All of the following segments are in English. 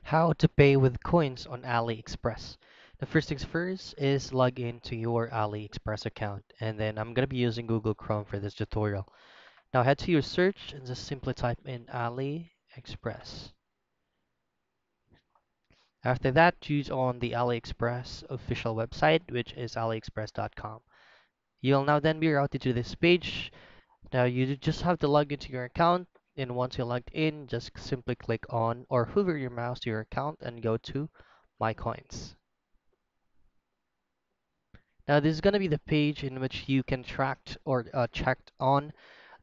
How to pay with coins on AliExpress. The first things first is log into your AliExpress account, and then I'm gonna be using Google Chrome for this tutorial. Now head to your search and just simply type in AliExpress. After that, choose on the AliExpress official website, which is aliexpress.com. You'll now then be routed to this page. Now you just have to log into your account, and once you're logged in, just simply click on or hover your mouse to your account and go to My Coins. Now this is going to be the page in which you can track or check on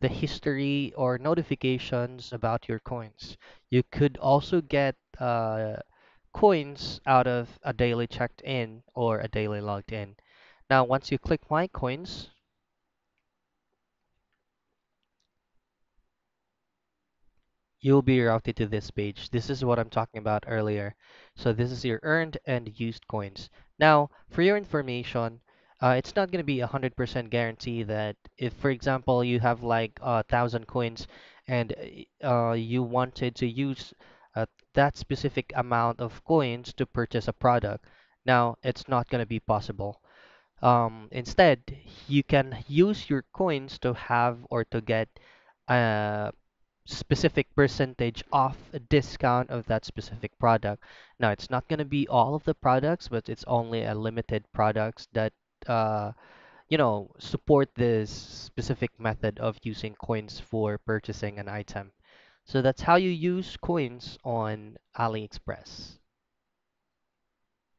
the history or notifications about your coins. You could also get coins out of a daily checked in or a daily logged in. Now once you click My Coins, you'll be routed to this page. This is what I'm talking about earlier. So this is your earned and used coins. Now, for your information, it's not going to be 100% guarantee that if, for example, you have like 1,000 coins and you wanted to use that specific amount of coins to purchase a product. Now, it's not going to be possible. Instead, you can use your coins to have or to get uh, specific percentage off a discount of that specific product. Now, it's not going to be all of the products, but it's only a limited products that uh, support this specific method of using coins for purchasing an item. So that's how you use coins on AliExpress.